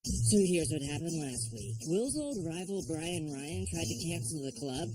So here's what happened last week. Will's old rival Brian Ryan tried to cancel the club.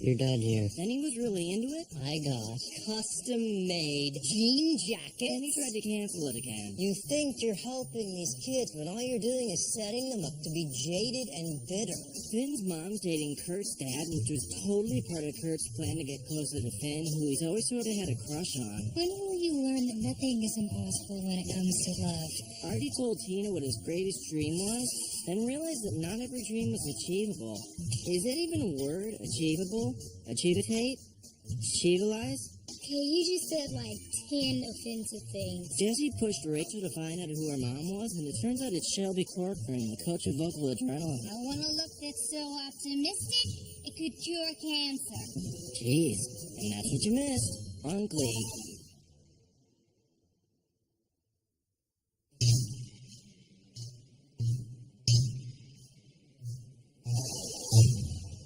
You're done here. Then he was really into it. I got custom-made jean jackets. And he tried to cancel it again. You think you're helping these kids when all you're doing is setting them up to be jaded and bitter. Finn's mom's dating Kurt's dad, which was totally part of Kurt's plan to get closer to Finn, who he's always sort of had a crush on. When will you learn that nothing is impossible when it comes to love? Artie told Tina what his greatest dream was, then realized that not every dream was achievable. Is that even a word? Achievable? Achievate? Achievalize? Okay, you just said like 10 offensive things. Jessie pushed Rachel to find out who her mom was, and it turns out it's Shelby Corcoran, the coach of vocal adrenaline. I want a look that's so optimistic, it could cure cancer. Jeez, and that's what you missed on Glee.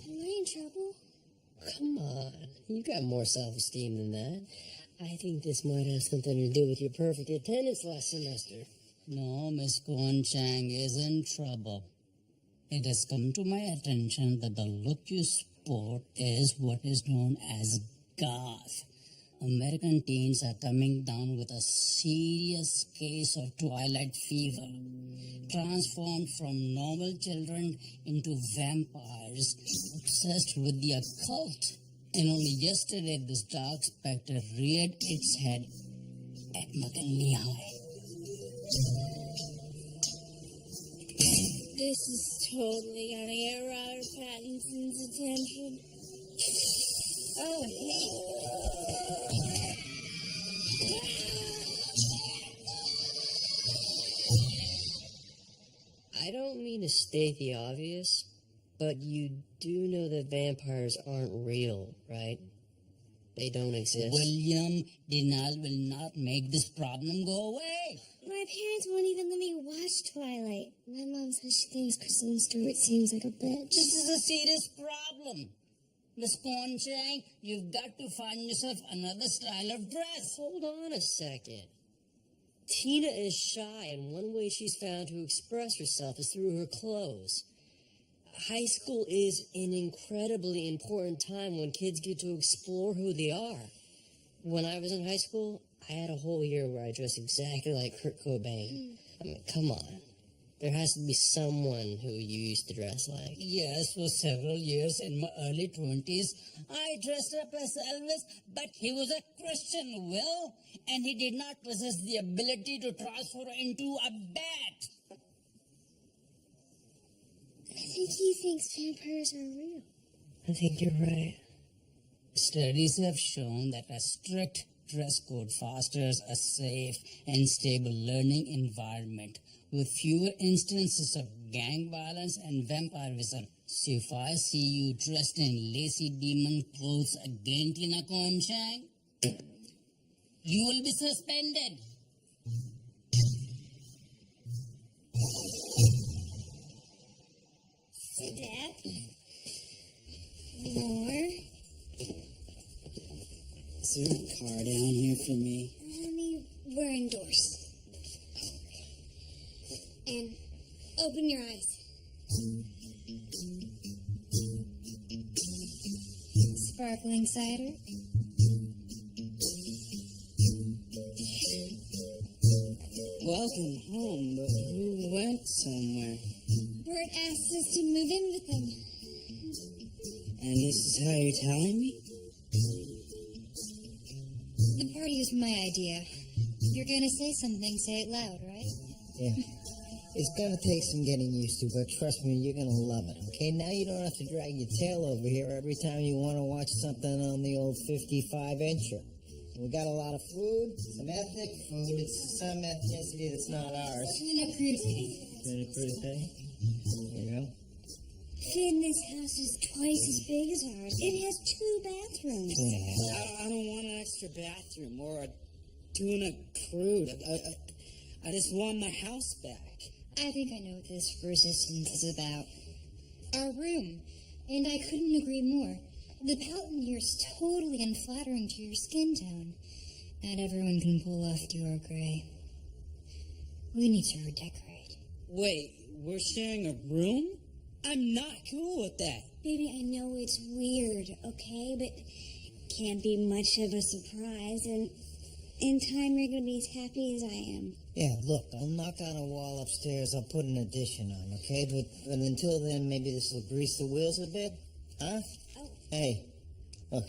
Am I in trouble? Come on, you got more self-esteem than that. I think this might have something to do with your perfect attendance last semester. No, Miss Kwon Chang is in trouble. It has come to my attention that the look you sport is what is known as goth. American teens are coming down with a serious case of twilight fever, transformed from normal children into vampires, obsessed with the occult. And only yesterday this dark specter reared its head at McKinley High. This is totally gonna get Robert Pattinson's attention. Oh, I don't mean to state the obvious, but you do know that vampires aren't real, right? They don't exist. William, denial will not make this problem go away. my parents won't even let me watch Twilight. My mom says she thinks Kristen Stewart seems like a bitch. This is a serious problem. Miss Kwon Chang, you've got to find yourself another style of dress. Hold on a second. Tina is shy, and one way she's found to express herself is through her clothes. High school is an incredibly important time when kids get to explore who they are. When I was in high school, I had a whole year where I dressed exactly like Kurt Cobain. I mean, come on. There has to be someone who you used to dress like. Yes, for several years in my early 20s, I dressed up as Elvis, but he was a Christian, Will, and he did not possess the ability to transfer into a bat. I think he thinks vampires are real. I think you're right. Studies have shown that a strict dress code fosters a safe and stable learning environment with fewer instances of gang violence and vampirism. So if I see you dressed in lacy demon clothes again, Tina Kwon Chang, you will be suspended. Step. More. Is there a car down here for me? We're indoors. And open your eyes. Sparkling cider. Welcome home, but who went somewhere? Bert asked us to move in with him. And this is how you're telling me? The party was my idea. If you're gonna say something, say it loud, right? Yeah. It's gonna take some getting used to, but trust me, you're gonna love it, okay? Now you don't have to drag your tail over here every time you want to watch something on the old 55-incher. We got a lot of food, some ethnic food. It's some ethnicity that's not ours. Tuna crudity. Tuna crudity. There you go. Finn, this house is twice as big as ours. It has 2 bathrooms. I don't want an extra bathroom or a tuna crude. I just want my house back. I think I know what this resistance is about. Our room. And I couldn't agree more. The pattern here is totally unflattering to your skin tone. Not everyone can pull off duo gray. We need to redecorate. Wait, we're sharing a room? I'm not cool with that. Baby, I know it's weird, okay? But can't be much of a surprise. And in time, you're going to be as happy as I am. Yeah, look, I'll knock on a wall upstairs. I'll put an addition on, okay? But until then, maybe this will grease the wheels a bit. Huh? Oh. Hey, look.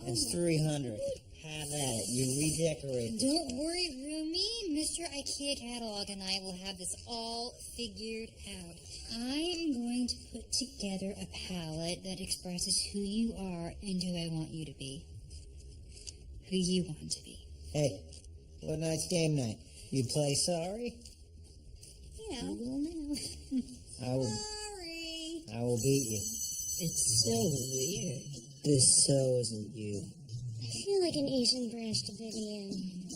It's 300. Have at it. You redecorate. Don't worry, Rumi. Mr. IKEA Catalog and I will have this all figured out. I am going to put together a palette that expresses who you are and who I want you to be. Who you want to be. Hey, what night's game night? You play sorry? You know, we'll know. Sorry. I will beat you. It's so weird. This so isn't you. I feel like an Asian Branch Davidian.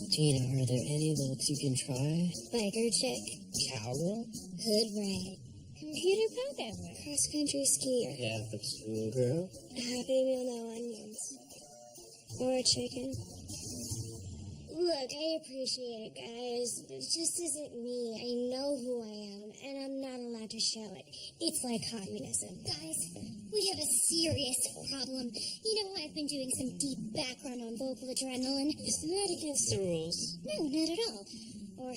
Tina, are there any looks you can try? Biker chick. Cowgirl? Hood rat. Computer programmer. Cross-country skier. Catholic schoolgirl? Happy meal, no onions. Or a chicken. Look, I appreciate it, guys. It just isn't me. I know who I am, and I'm not allowed to show it. It's like communism. Guys, we have a serious problem. You know, I've been doing some deep background on vocal adrenaline. Isn't that against the rules? No, not at all. Or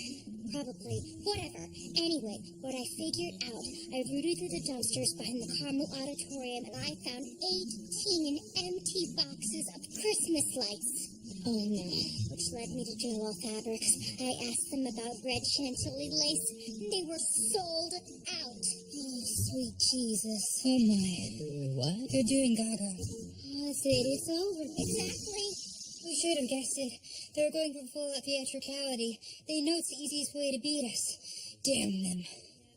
probably. Whatever. Anyway, what I figured out, I rooted through the dumpsters behind the Carmel Auditorium, and I found 18 empty boxes of Christmas lights. Oh no, which led me to Joel Fabrics. I asked them about red chantilly lace, and they were sold out. Oh, sweet Jesus. Oh my. What? You're doing Gaga. Oh, it's over. Exactly. We should have guessed it. They're going for full theatricality. They know it's the easiest way to beat us. Damn them.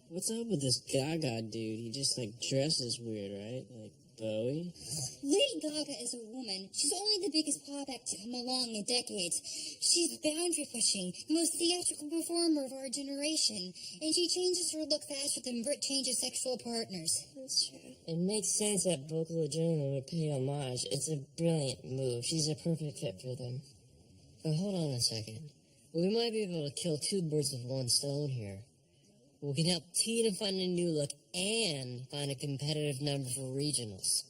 What's up with this Gaga dude? He just, dresses weird, right? Like Bowie? Lady Gaga is a woman. She's only the biggest pop act to come along in decades. She's boundary pushing, the most theatrical performer of our generation. And she changes her look faster than Brit changes sexual partners. That's true. It makes sense that vocal adrenaline would pay homage. It's a brilliant move. She's a perfect fit for them. But hold on a second. We might be able to kill two birds with one stone here. We can help Tina find a new look and find a competitive number for regionals.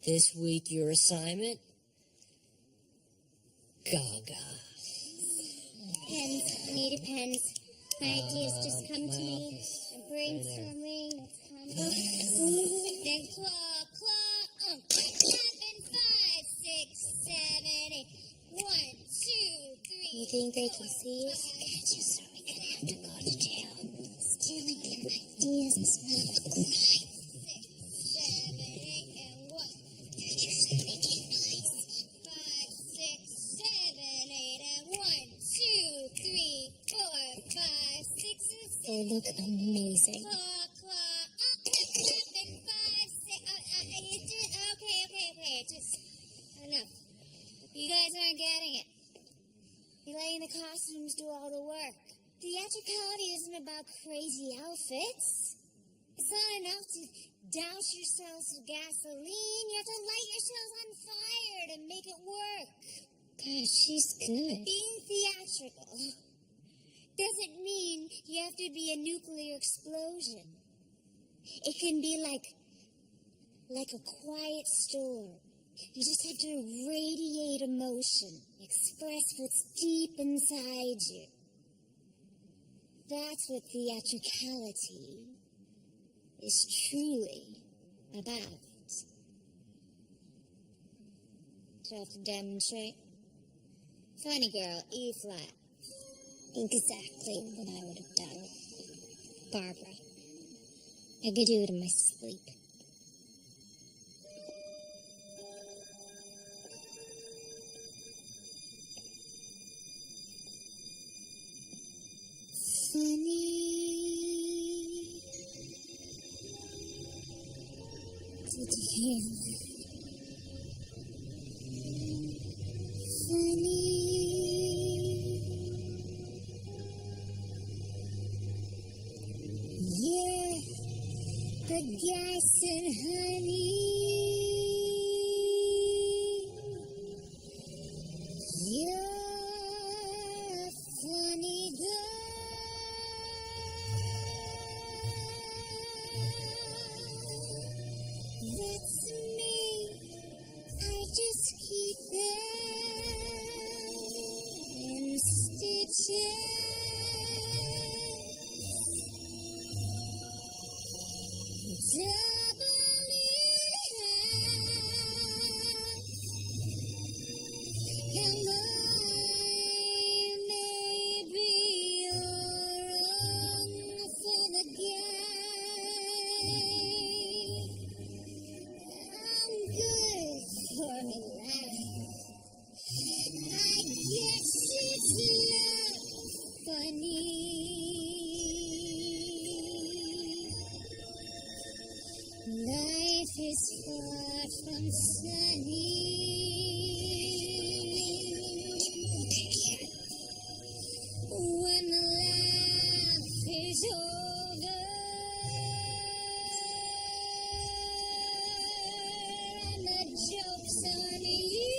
This week, your assignment? Gaga. Pens. I needed pens. My ideas just come to me. I'm brainstorming. Then claw. 7, 5, 6, 7, 8. 1, 2, 3. You think they can see us? Just so we can have to go to jail. Stealing their ideas is not 5, 6, 7, 8, and 1. They're just making noise. 5, 6, 7, 8, and 1, 2, 3, 4, 5, 6, and 7. They look amazing. Claw. 7, 5, 6. Okay. Just enough. You guys aren't getting it. You're letting the costumes do all the work. Theatricality isn't about crazy outfits. It's not enough to douse yourselves with gasoline. You have to light yourselves on fire to make it work. Gosh, she's good. Being theatrical doesn't mean you have to be a nuclear explosion. It can be like a quiet storm. You just have to radiate emotion, express what's deep inside you. That's what theatricality is truly about. Do I have to demonstrate? Funny girl, E flat. Exactly what I would have done. Barbara. I could do it in my sleep. Funny. Did you hear? Funny. You're the gas and honey. You're a funny girl. And maybe you're wrong for the guy. I'm good for a laugh. I guess it's not funny. Life is far from sunny. When the laugh is over and the joke's on you,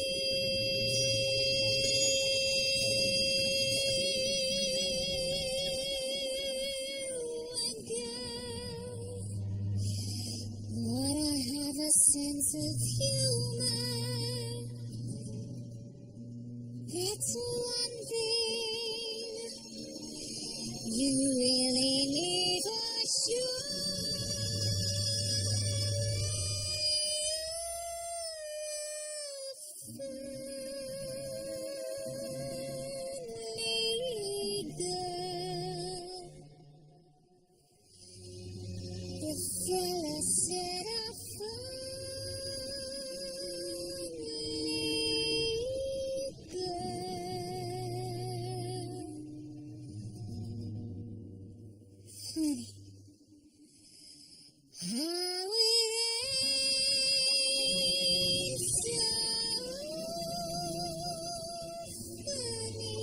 ought to have a sense of humor. That's one thing you really need for sure. Funny girl. The fella said a funny girl. Funny. How it ain't so funny.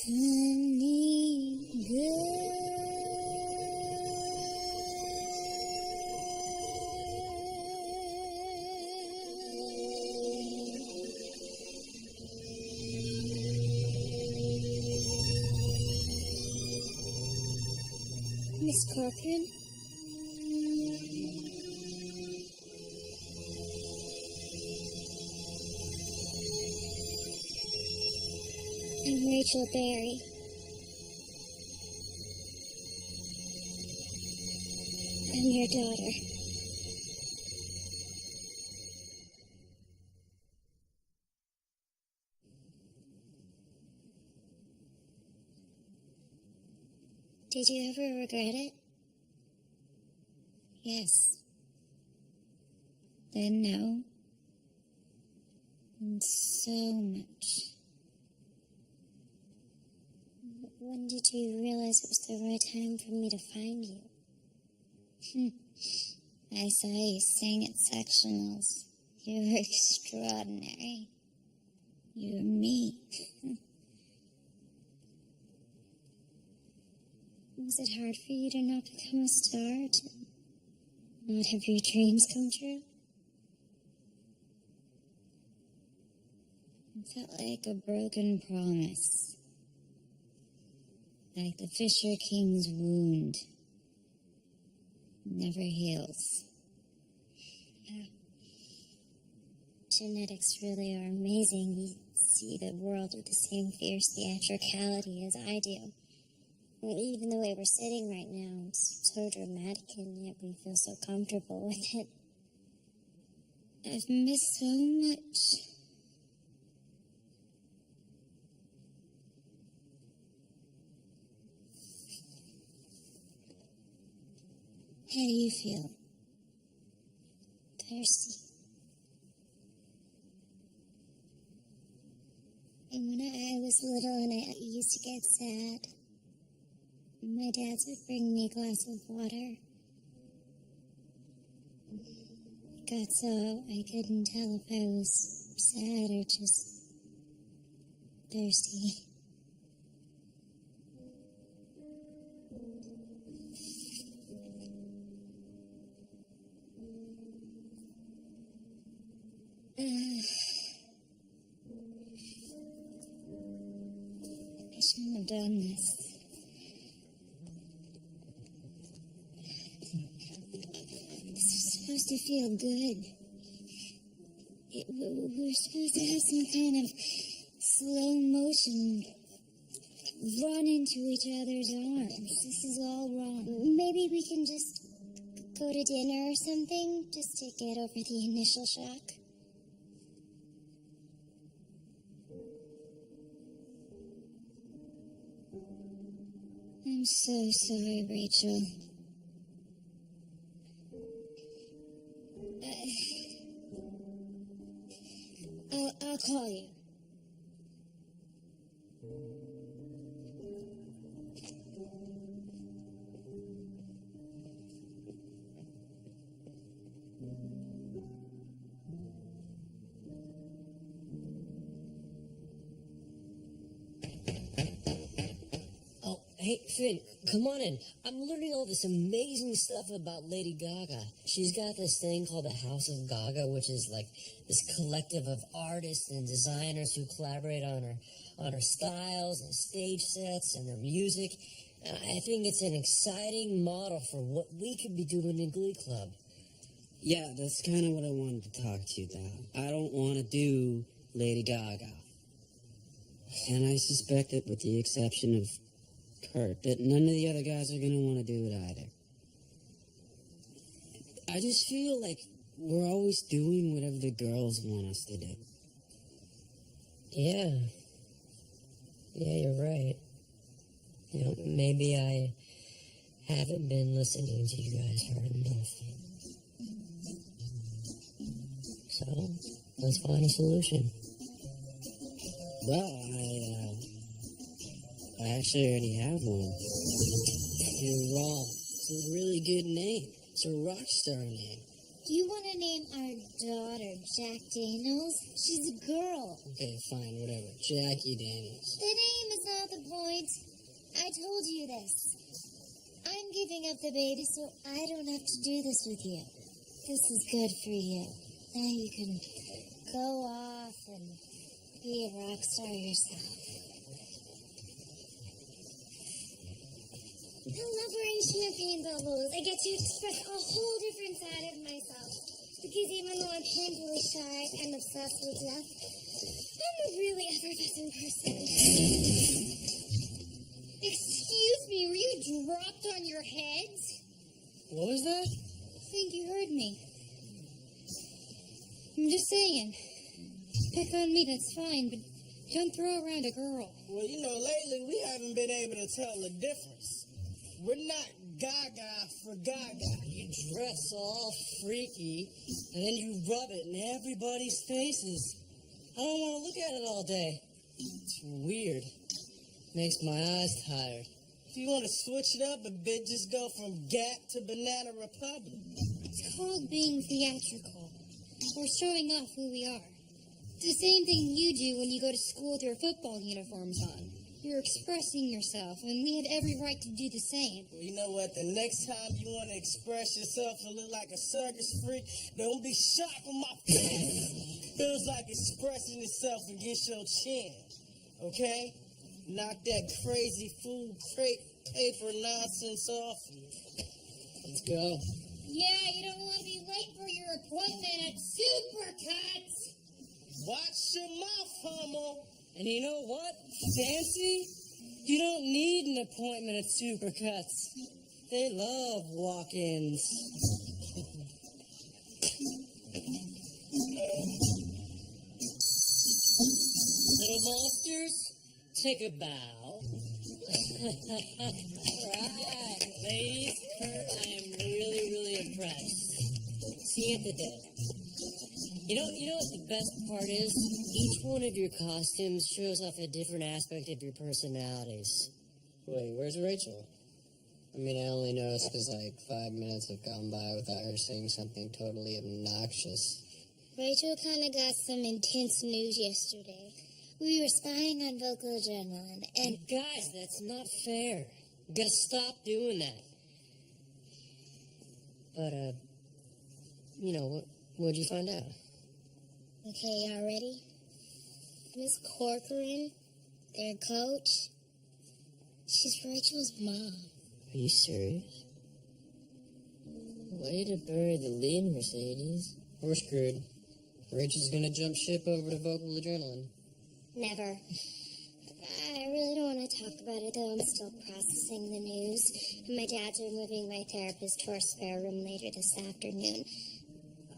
Funny girl. Miss Corcoran? I'm Rachel Berry. I'm your daughter. Did you ever regret it? Yes. Then no. And so much. When did you realize it was the right time for me to find you? I saw you sing at sectionals. You were extraordinary. You were me. Was it hard for you to not become a star? To not have your dreams come true? It felt like a broken promise. Like the Fisher King's wound. Never heals. Yeah. Genetics really are amazing. You see the world with the same fierce theatricality as I do. Even the way we're sitting right now, it's so dramatic, and yet we feel so comfortable with it. I've missed so much. How do you feel? Thirsty. And when I was little and I used to get sad, my dad would bring me a glass of water. It got so I couldn't tell if I was sad or just thirsty. I shouldn't have done this. Supposed to feel good. We're supposed to have some kind of slow motion run into each other's arms. This is all wrong. Maybe we can just go to dinner or something, just to get over the initial shock. I'm so sorry, Rachel. I'll call you. Oh, hey, Finn, come on in. I'm learning all this amazing stuff about Lady Gaga. She's got this thing called the House of Gaga, which is like this collective of artists and designers who collaborate on her styles and stage sets and her music. And I think it's an exciting model for what we could be doing in Glee Club. Yeah, that's kind of what I wanted to talk to you about. I don't want to do Lady Gaga. And I suspect that with the exception of Kurt, that none of the other guys are going to want to do it either. I just feel like we're always doing whatever the girls want us to do. Yeah. Yeah, you're right. You know, maybe I haven't been listening to you guys hard enough. So, let's find a solution. Well, I actually already have one. You're wrong. It's a really good name. It's a rock star name. Do you want to name our daughter Jack Daniels? She's a girl. Okay, fine, whatever. Jackie Daniels. The name is not the point. I told you this. I'm giving up the baby so I don't have to do this with you. This is good for you. Now you can go off and be a rock star yourself. I love wearing champagne bubbles. I get to express a whole different side of myself. Because even though I'm painfully shy and obsessed with death, I'm a really effervescent person. Excuse me, were you dropped on your heads? What was that? I think you heard me. I'm just saying. Pick on me, that's fine, but don't throw around a girl. Well, you know, lately we haven't been able to tell the difference. We're not Gaga for Gaga. You dress all freaky, and then you rub it in everybody's faces. I don't want to look at it all day. It's weird. Makes my eyes tired. If you want to switch it up a bit, just go from Gap to Banana Republic. It's called being theatrical, or showing off who we are. It's the same thing you do when you go to school with your football uniforms on. You're expressing yourself, and we have every right to do the same. Well, you know what? The next time you want to express yourself and look like a circus freak, don't be shocked when my face feels like expressing itself against your chin. Okay? Knock that crazy food crate paper nonsense off. Let's go. Yeah, you don't want to be late for your appointment at Supercuts. Watch your mouth, homo. And you know what, Fancy? You don't need an appointment at Supercuts. They love walk-ins. Little monsters, take a bow. Right, ladies, Kurt, I am really, really impressed. See you at the day. You know what the best part is? Each one of your costumes shows off a different aspect of your personalities. Wait, where's Rachel? I mean, I only noticed because like 5 minutes have gone by without her saying something totally obnoxious. Rachel kind of got some intense news yesterday. We were spying on Vocal Adrenaline, and Guys, that's not fair. You gotta stop doing that. But, what'd you find out? okay, y'all ready? Miss Corcoran, their coach, she's Rachel's mom. Are you serious? Way to bury the lead, Mercedes. We're screwed. Rachel's gonna jump ship over to Vocal Adrenaline. Never. I really don't want to talk about it, though. I'm still processing the news. And my dad's removing my therapist to our spare room later this afternoon.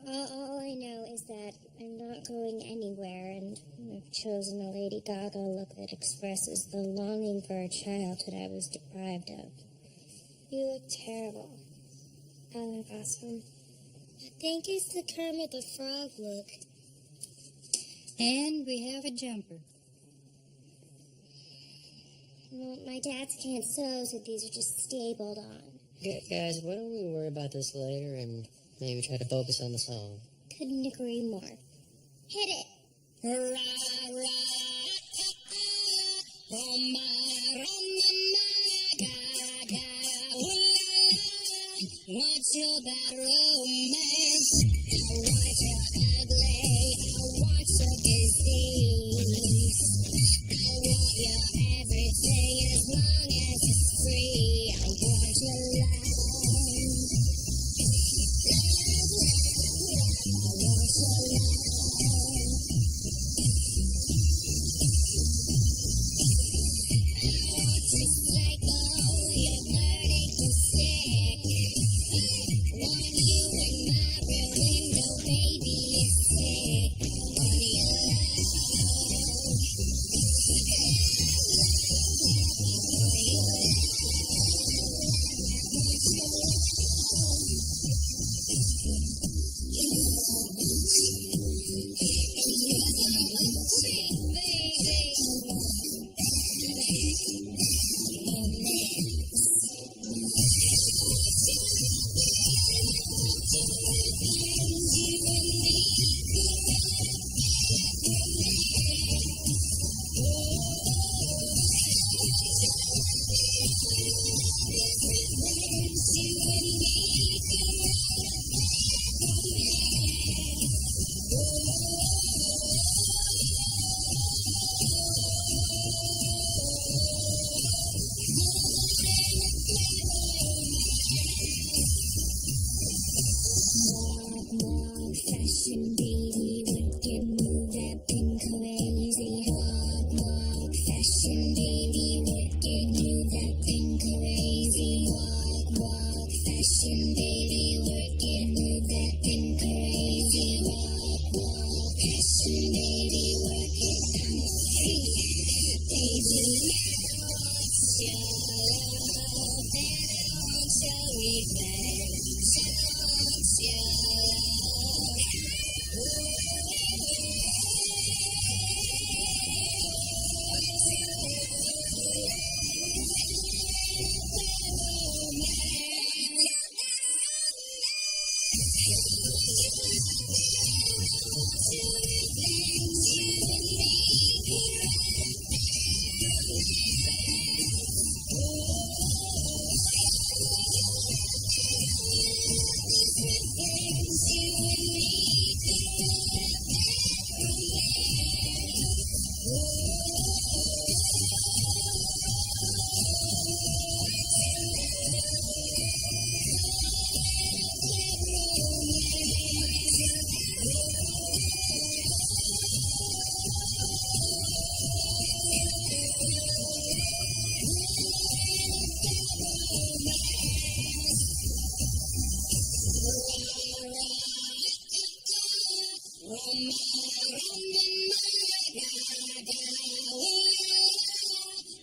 All I know is that I'm not going anywhere, and I've chosen a Lady Gaga look that expresses the longing for a childhood I was deprived of. You look terrible. I look awesome. I think it's the Kermit the Frog look. And we have a jumper. Well, my dad's can't sew, so these are just stapled on. Guys, why don't we worry about this later and maybe try to focus on the song? Couldn't agree more. Hit it. What's your bad romance? I want you ugly. I want your disease. I want your everything as long as it's free. I want your love.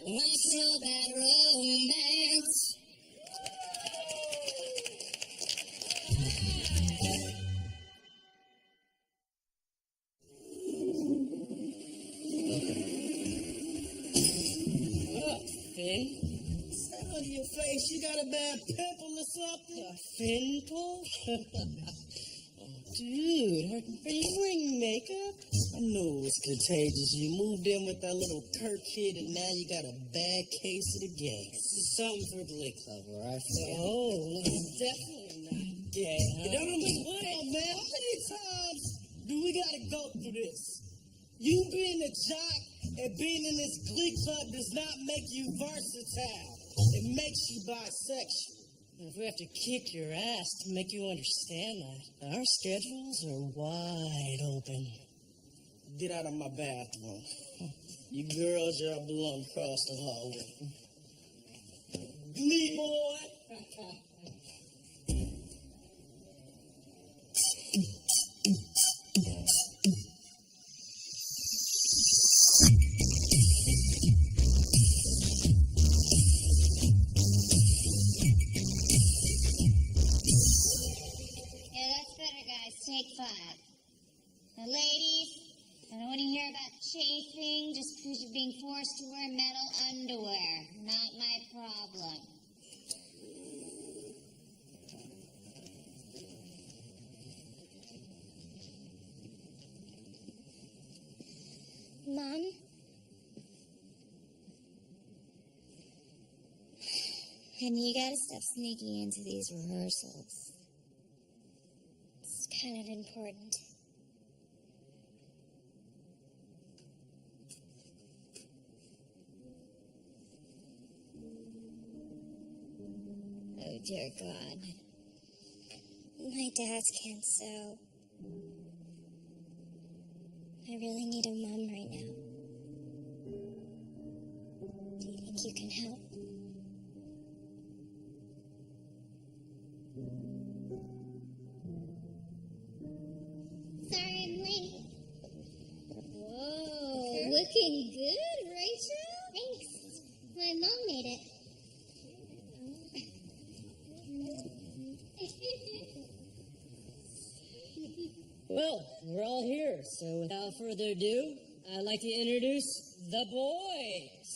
What's your bad romance? Finn? What's that on your face? You got a bad pimple or something? A pimple? Oh, dude, are you wearing makeup? I know it was contagious. You moved in with that little Kirk kid, and now you got a bad case of the gay. This is something for Glee Club, all right? Oh, it's definitely not gay. Huh? Well, man, how many times do we gotta go through this? You being a jock and being in this Glee Club does not make you versatile. It makes you bisexual. If we have to kick your ass to make you understand that, our schedules are wide open. get out of my bathroom. You girls, y'all belong across the hallway. Glee boy! Yeah, that's better, guys. Take 5. Now, ladies, I don't want to hear about chafing just because you're being forced to wear metal underwear. Not my problem. Mom? Honey, you gotta stop sneaking into these rehearsals. It's kind of important. Oh, dear God. My dad's can't sew. I really need a mom right now. Do you think you can help? Sorry I'm late. Whoa, looking good, Rachel. Thanks. My mom made it. Well, we're all here, so without further ado, I'd like to introduce the boys.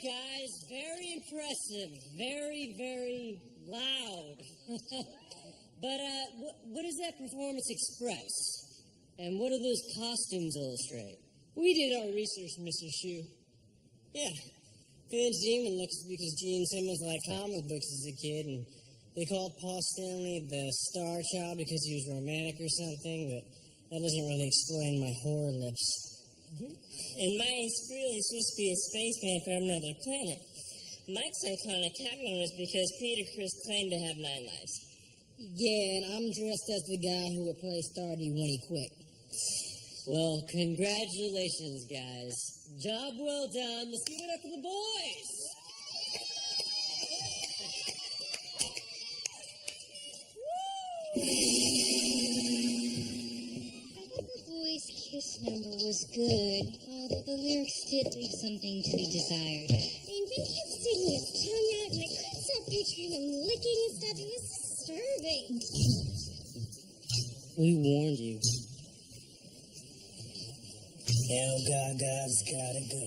Guys, very impressive. Very, very loud. But what does that performance express? And what do those costumes illustrate? We did our research, Mr. Shu. Yeah. Finn's demon looks because Gene Simmons liked comic books as a kid, and they called Paul Stanley the Star Child because he was romantic or something, but that doesn't really explain my horror lips. And mine's really supposed to be a spaceman from another planet. Mike's iconic tagline was because Peter Criss claimed to have 9 lives. Yeah, and I'm dressed as the guy who replaced Stardy when he quit. Well, congratulations, guys. Job well done. Let's give it up for the boys. I thought the boys' kiss number was good, although the lyrics did leave something to be desired. And Vin kept sticking his tongue out, and I couldn't stop picturing him licking and stuff. It was disturbing. We warned you. El Gaga's gotta go.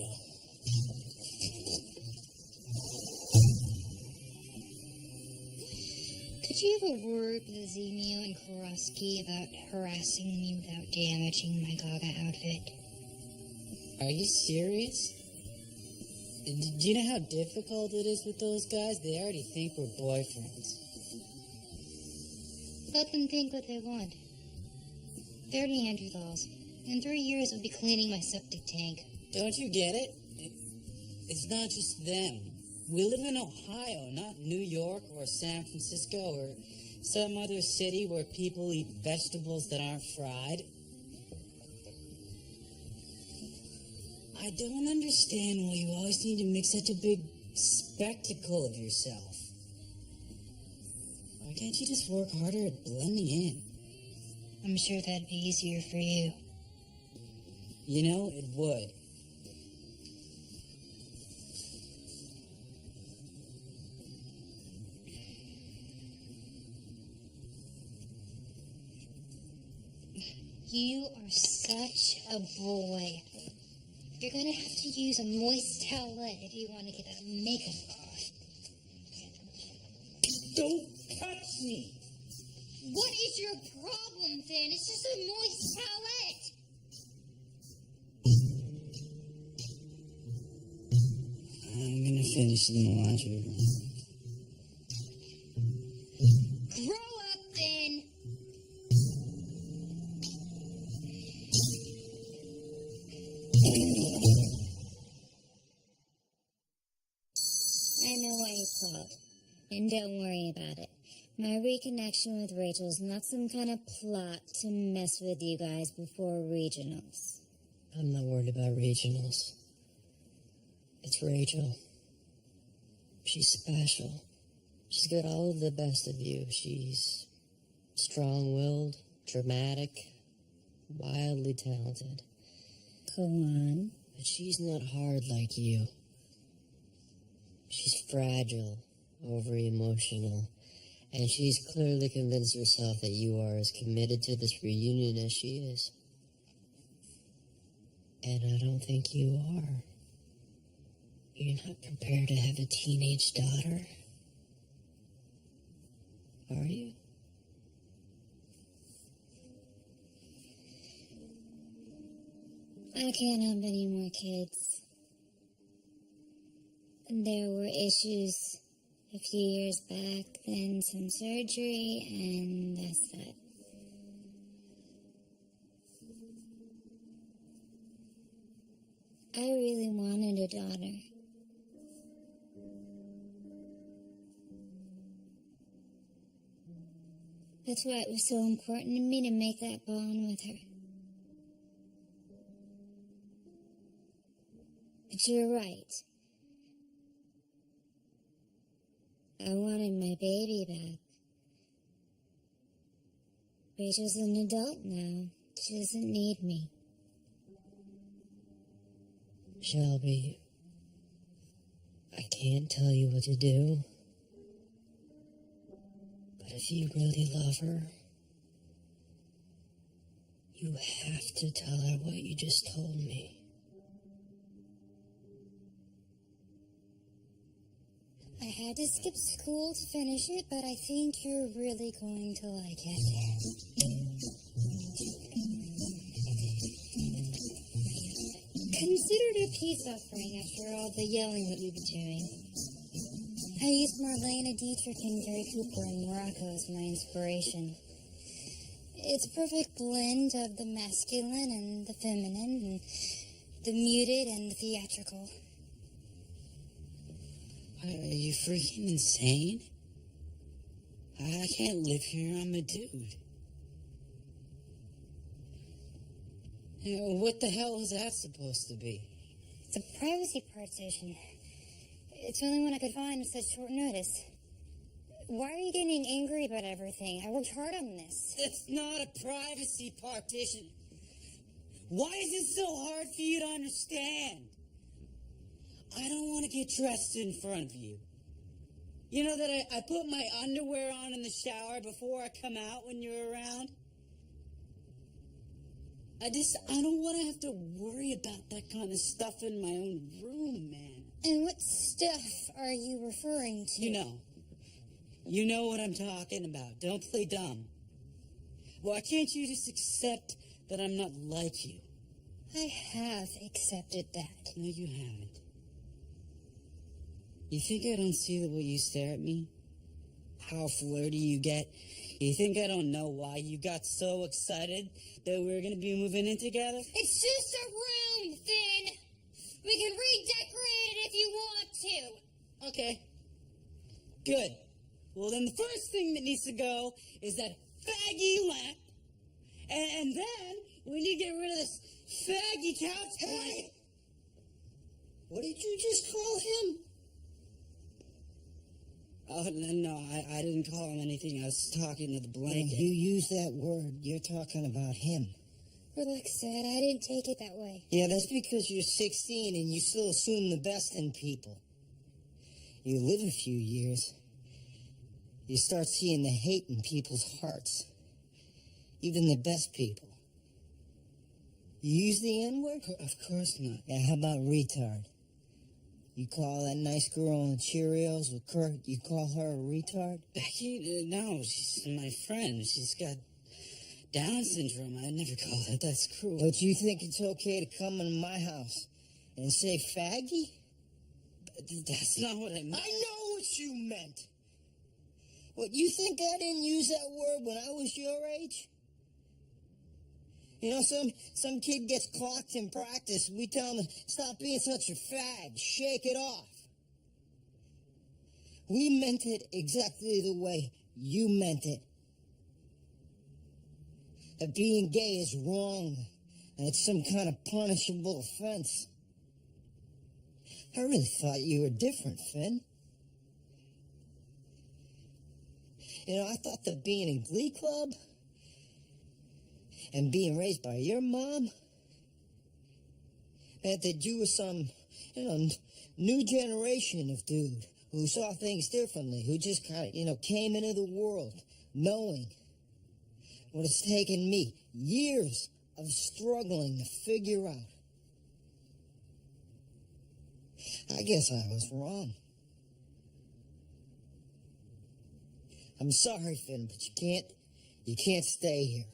Could you have a word with Zenio and Kowalski about harassing me without damaging my Gaga outfit? Are you serious? Do you know how difficult it is with those guys? They already think we're boyfriends. Let them think what they want. They're Neanderthals. In 3 years, I'll be cleaning my septic tank. Don't you get it? It's not just them. We live in Ohio, not New York or San Francisco or some other city where people eat vegetables that aren't fried. I don't understand why you always need to make such a big spectacle of yourself. Why can't you just work harder at blending in? I'm sure that'd be easier for you. You know, it would. You are such a boy. You're gonna have to use a moist towelette if you want to get that makeup off. Don't touch me. What is your problem, Finn? It's just a moist towelette. I'm gonna finish in the laundry room. Grow up, Finn. I know why you called. And don't worry about it. My reconnection with Rachel's not some kind of plot to mess with you guys before regionals. I'm not worried about regionals. It's Rachel. She's special. She's got all of the best of you. She's strong-willed, dramatic, wildly talented. Go on. But she's not hard like you. She's fragile, overly emotional, and she's clearly convinced herself that you are as committed to this reunion as she is. And I don't think you are. You're not prepared to have a teenage daughter, are you? I can't have any more kids. There were issues a few years back, then some surgery, and that's that. I really wanted a daughter. That's why it was so important to me to make that bond with her. But you're right. I wanted my baby back. Rachel's an adult now. She doesn't need me. Shelby, I can't tell you what to do, but if you really love her, you have to tell her what you just told me. I had to skip school to finish it, but I think you're really going to like it. considered a peace offering after all the yelling that we've been doing. I used Marlene Dietrich and Gary Cooper in Morocco as my inspiration. It's a perfect blend of the masculine and the feminine, and the muted and the theatrical. Are you freaking insane? I can't live here. I'm a dude. What the hell is that supposed to be? It's a privacy partition. It's the only one I could find with such short notice. Why are you getting angry about everything? I worked hard on this. It's not a privacy partition. Why is it so hard for you to understand? I don't want to get dressed in front of you. You know that I put my underwear on in the shower before I come out when you're around? I don't want to have to worry about that kind of stuff in my own room, man. And what stuff are you referring to? You know what I'm talking about. Don't play dumb. Why can't you just accept that I'm not like you? I have accepted that. No, you haven't. You think I don't see the way you stare at me? How flirty you get? You think I don't know why you got so excited that we were going to be moving in together? It's just a room, Finn. We can redecorate it if you want to. Okay. Good. Well, then the first thing that needs to go is that faggy lamp. And then we need to get rid of this faggy couch. Hey! What did you just call him? Oh, no, I didn't call him anything. I was talking to the blanket. You use that word, you're talking about him. Relax, Ed. I didn't take it that way. Yeah, that's because you're 16 and you still assume the best in people. You live a few years, you start seeing the hate in people's hearts. Even the best people. You use the N-word? Of course not. Yeah, how about retard? You call that nice girl on Cheerios with Kurt, you call her a retard? Becky, no, she's my friend. She's got Down syndrome. I never call that. That's cruel. But you think it's okay to come in my house and say faggy? That's not what I meant. I know what you meant. What, you think I didn't use that word when I was your age? You know, some kid gets clocked in practice. We tell him, stop being such a fag. Shake it off. We meant it exactly the way you meant it. That being gay is wrong. And it's some kind of punishable offense. I really thought you were different, Finn. You know, I thought that being in Glee Club and being raised by your mom meant that you were some, new generation of dude who saw things differently, who just kind of, came into the world knowing what it's taken me years of struggling to figure out. I guess I was wrong. I'm sorry, Finn, but you can't stay here.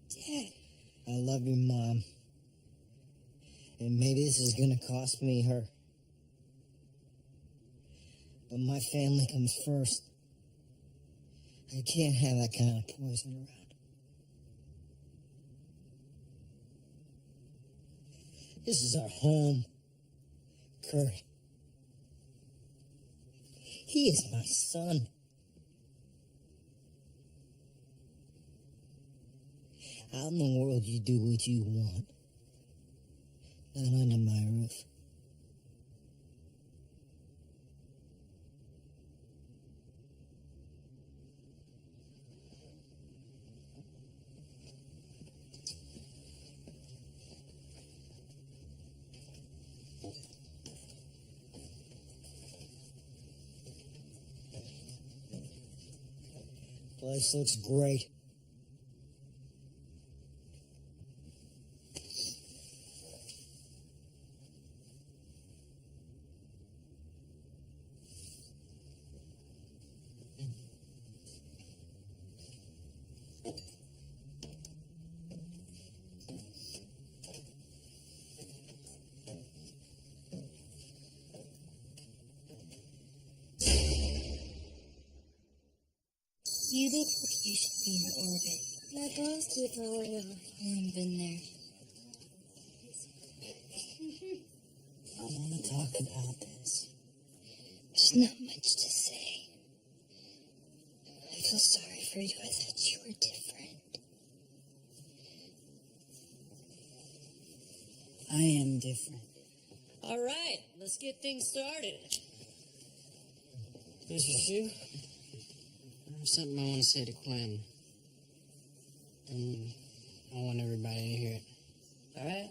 Dad. I love your mom. And maybe this is gonna cost me her. But my family comes first. I can't have that kind of poison around. This is our home, Kurt. He is my son. Out in the world, you do what you want. Not under my roof. Place looks great. You look like you should be in orbit. My boss did for a while. I haven't been there. I want to talk about this. There's not much to say. I feel sorry for you. I thought you were different. I am different. All right, let's get things started. Mr. Shu, I have something I want to say to Clem. And I want everybody to hear it. All right?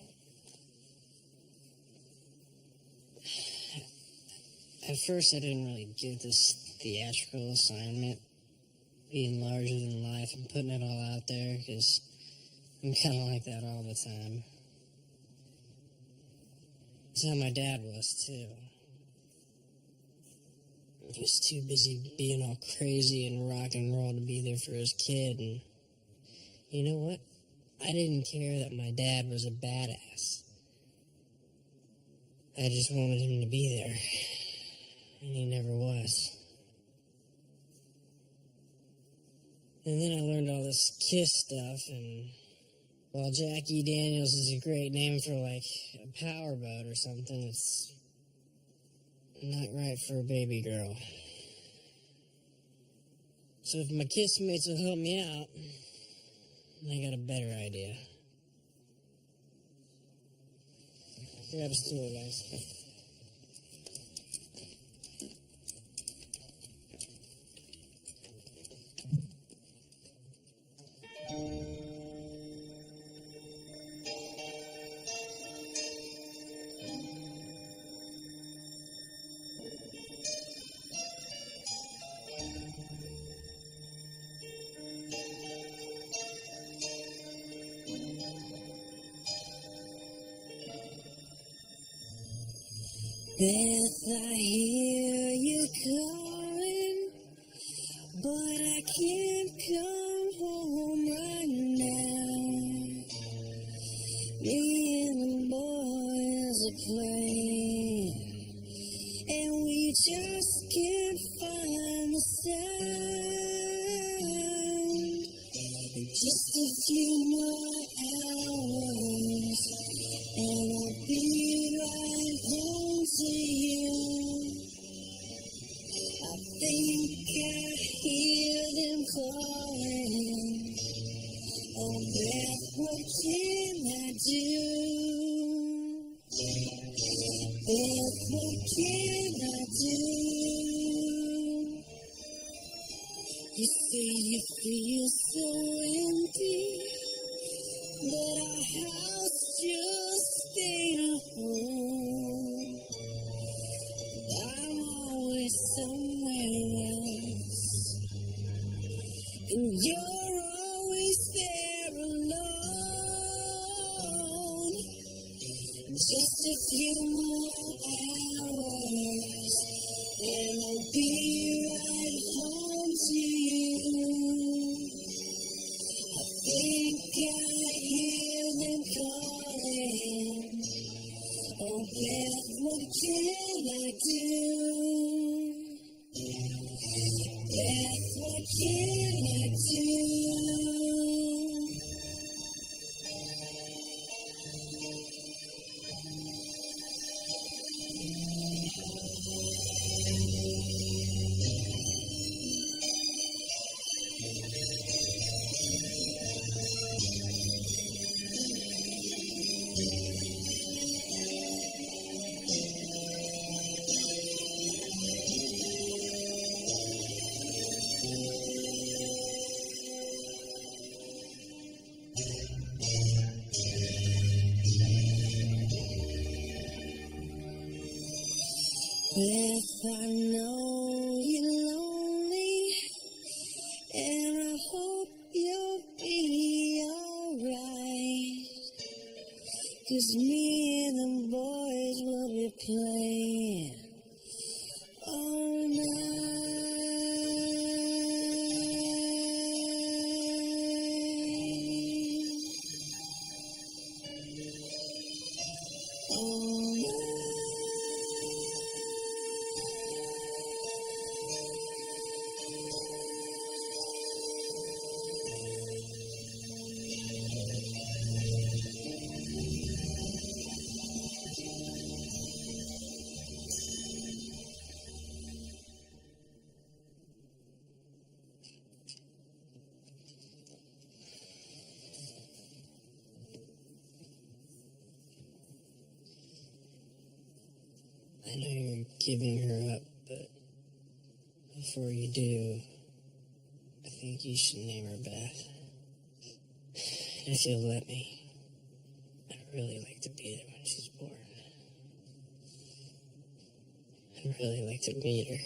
At first, I didn't really get this theatrical assignment, being larger than life and putting it all out there, because I'm kind of like that all the time. That's how my dad was, too. He was too busy being all crazy and rock and roll to be there for his kid, and you know what? I didn't care that my dad was a badass. I just wanted him to be there. And he never was. And then I learned all this KISS stuff, and while Jackie Daniels is a great name for, like, a powerboat or something, it's not right for a baby girl. So if my KISS mates will help me out, I got a better idea. Grab a stool, guys. Beth, I hear you calling, but I can't come home right now. Me and the boys are playing, and we just can't find the sound. In just a few more hours, and I'll be right home to you. I think I hear them calling. Oh, Beth, what can I do? Beth, what can I do? You say you feel so empty, but our house just ain't a home. I'm always somewhere else, and you're always there alone. Just a few more hours, and I'll be right home to you. I think I hear them calling. Oh, Beth, what can I do? Beth, what can I do? Beth, I know you're lonely, and I hope you'll be alright. 'Cause me and the boys will be playing all night. All night. I know you're giving her up, but before you do, I think you should name her Beth. And if you'll let me, I'd really like to be there when she's born. I'd really like to meet her.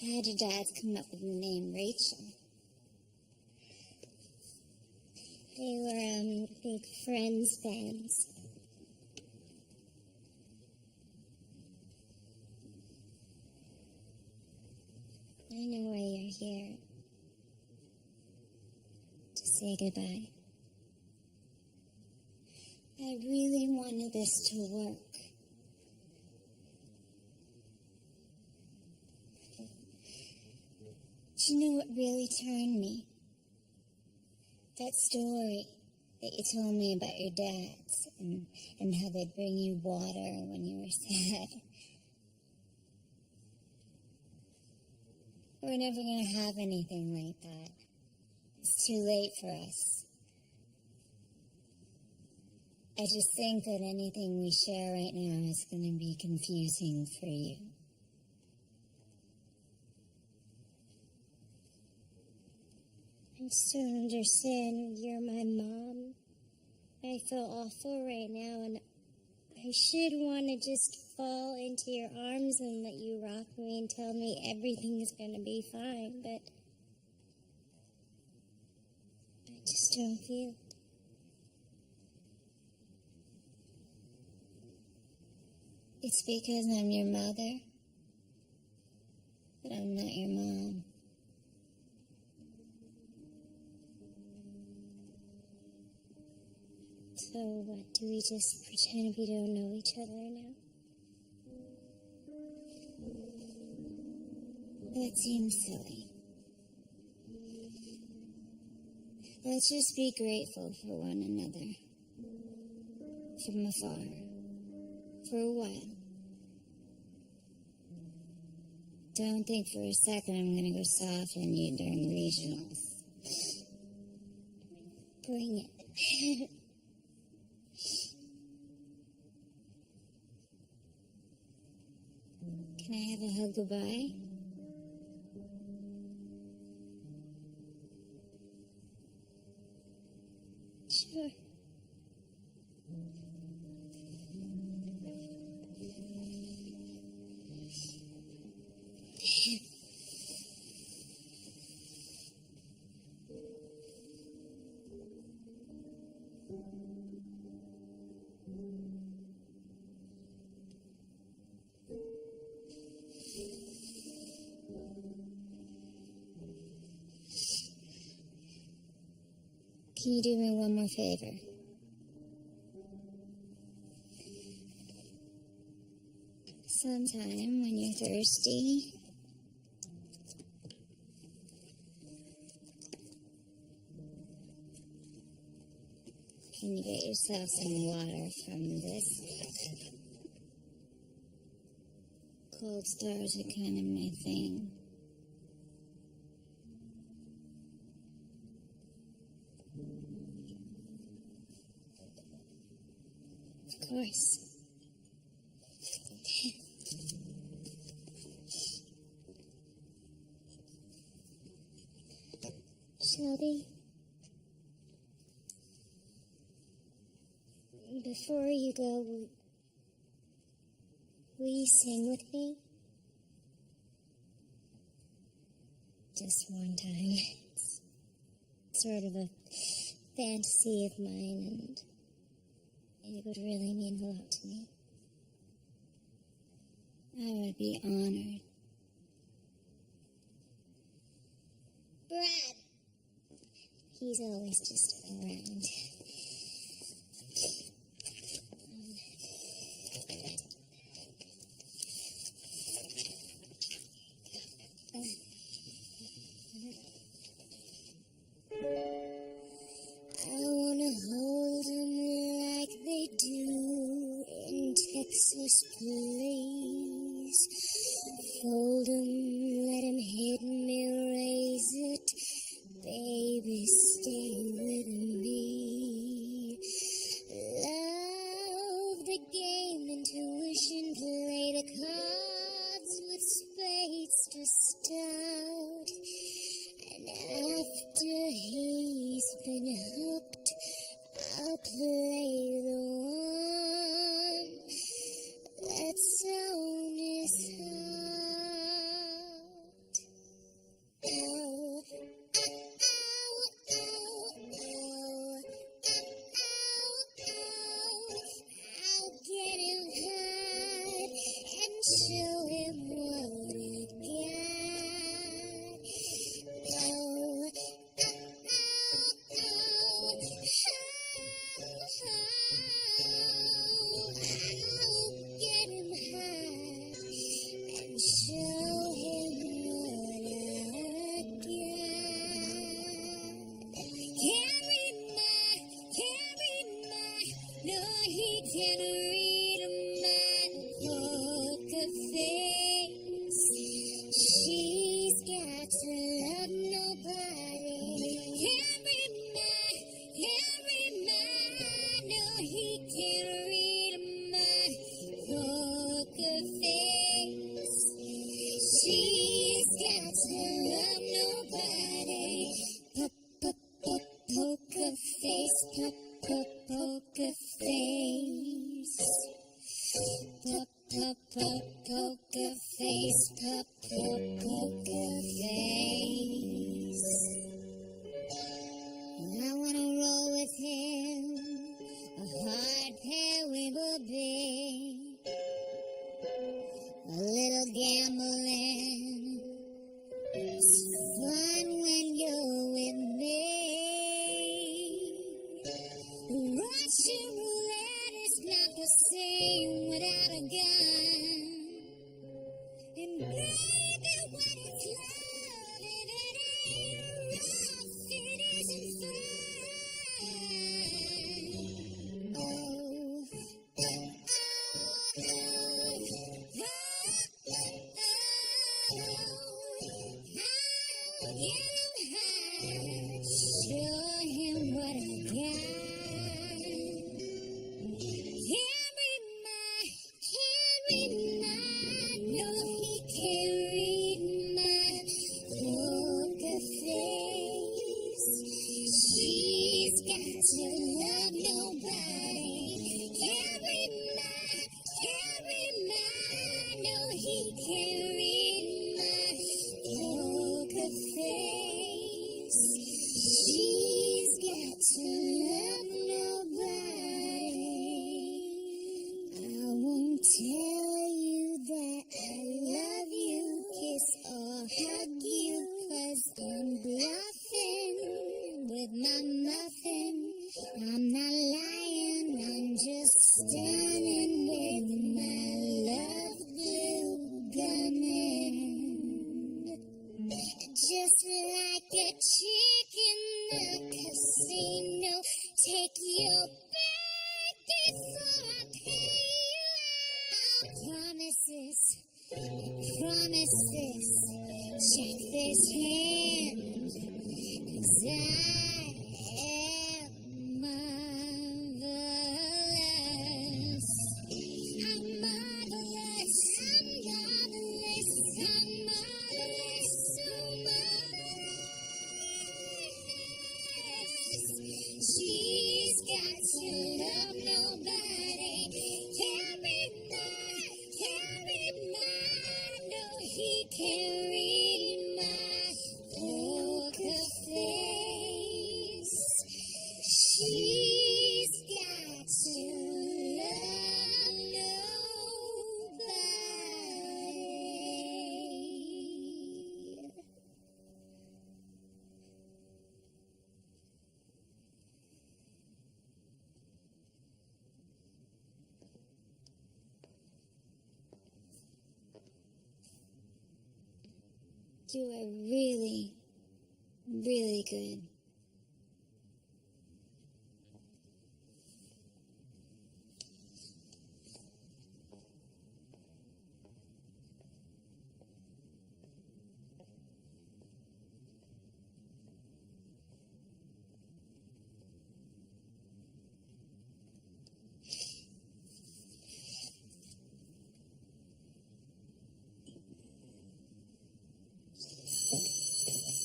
How did Dad come up with the name Rachel? They were, big Friends fans. I know why you're here. To say goodbye. I really wanted this to work. Do you know what really turned me? That story that you told me about your dads and how they'd bring you water when you were sad. We're never going to have anything like that. It's too late for us. I just think that anything we share right now is going to be confusing for you. I just don't understand. You're my mom. I feel awful right now, and I should want to just fall into your arms and let you rock me and tell me everything is going to be fine, but I just don't feel it. It's because I'm your mother, but I'm not your mom. So what, do we just pretend we don't know each other now? That seems silly. Let's just be grateful for one another. From afar. For a while. Don't think for a second I'm gonna go soft on you during regionals. Bring it. Can I have a hug goodbye? Sure. Can you do me one more favor? Sometime when you're thirsty, can you get yourself some water from this? Cold stars are kind of my thing. Of course. Shelby, before you go, will you sing with me? Just one time. It's sort of a fantasy of mine, and it would really mean a lot to me. I would be honored. Brad! He's always just around. baby, stay with me. Love the game, intuition, play the cards with spades to start. And after he's been hooked, I'll play the one that's on his heart. Ow, ow, ow, ow, ow, ow. I'll get him hard and show him what I got. Ow, ow, ow, ow, I'll get him hard and show him what I got. Carry my, no, he can't read my poker face. She's got to love nobody. Carry my, no, he can't read my poker face. She's got to love nobody. Poker face, poker face. Poker face, poker face. I wanna roll with him, a hard pair we will be. A little gambling, it's fun when you're with me. Russian roulette is not the same without a gun. And baby, when it's love, and it ain't rough, it isn't fun. Oh, I'll get him high, show him what I got. Carry my, no, he can't read my poker face. She's got to love nobody. Carry my, no, he can't read my poker face. She's got to love nobody. I won't tell you that I love you, kiss or hug you, 'cause I'm bluffing with my muffin. I'm not lying, I'm just stunning with my love glue gunning. Just like a chick in the casino, take your back before I pay you out. Promise this, check this hand, 'cause I am marvelous. I'm marvelous, I'm marvelous, I'm marvelous, so marvelous. She's got to love nobody. Carry my, no, he can't read my poker face. She's got to love nobody. You are really, really good.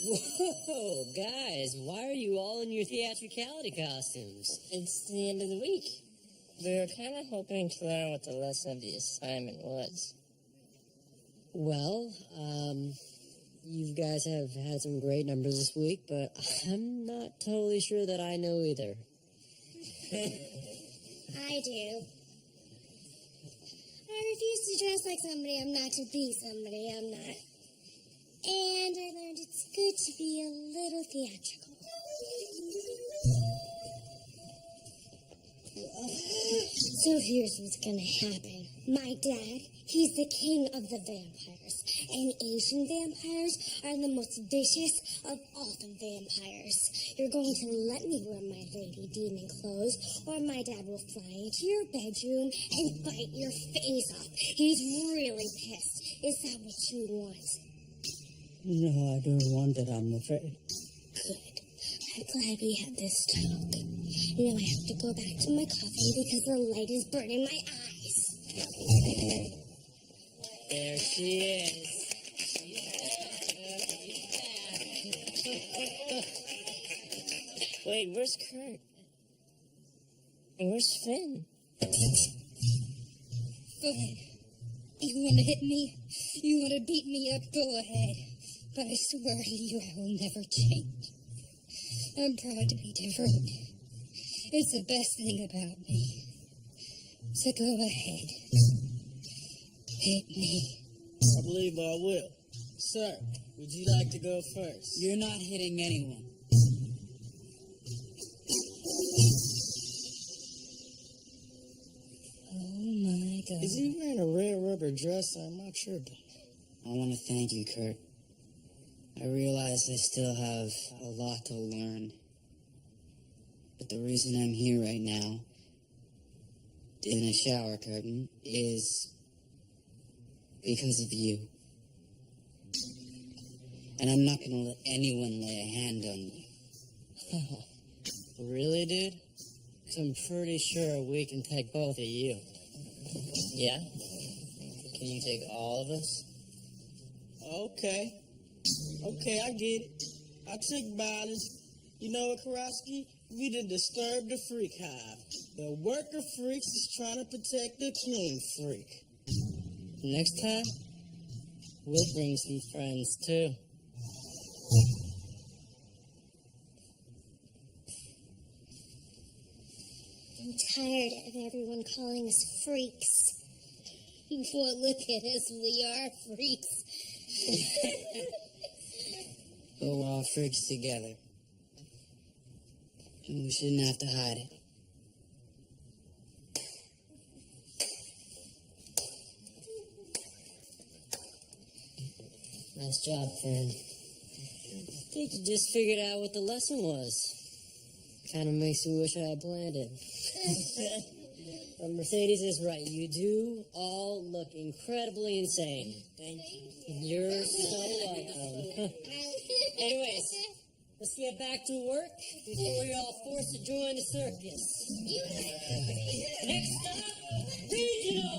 Whoa, guys, why are you all in your theatricality costumes? It's the end of the week. We were kind of hoping to learn what the lesson of the assignment was. Well, you guys have had some great numbers this week, but I'm not totally sure that I know either. I do. I refuse to dress like somebody I'm not, to be somebody I'm not. And I learned it's good to be a little theatrical. So here's what's gonna happen. My dad, he's the king of the vampires. And Asian vampires are the most vicious of all the vampires. You're going to let me wear my lady demon clothes, or my dad will fly into your bedroom and bite your face off. He's really pissed. Is that what you want? No, I don't want it, I'm afraid. Good. I'm glad we had this talk. Now I have to go back to my coffee because the light is burning my eyes. There she is. Wait, where's Kurt? And where's Finn? Fine. You want to hit me? You want to beat me up? Go ahead. But I swear to you, I will never change. I'm proud to be different. It's the best thing about me. So go ahead. Hit me. I believe I will. Sir, would you like to go first? You're not hitting anyone. Oh my God. Is he wearing a red rubber dress? I'm not sure. I want to thank you, Kurt. I realize I still have a lot to learn. But the reason I'm here right now, in a shower curtain, is because of you. And I'm not gonna let anyone lay a hand on you. Really, dude? 'Cause I'm pretty sure we can take both of you. Yeah? Can you take all of us? Okay. Okay, I get it. I take balance. You know what, Karofsky? We done disturbed the freak hive. The worker freaks is trying to protect the clean freak. Next time, we'll bring some friends, too. I'm tired of everyone calling us freaks. Well, look at us. We are freaks. But we're all freaks together. And we shouldn't have to hide it. Nice job, Finn. I think you just figured out what the lesson was. Kind of makes me wish I had planned it. But Mercedes is right. You do all look incredibly insane. Thank you. You're so welcome. Anyways, let's get back to work before you're all forced to join the circus. Next up, regional.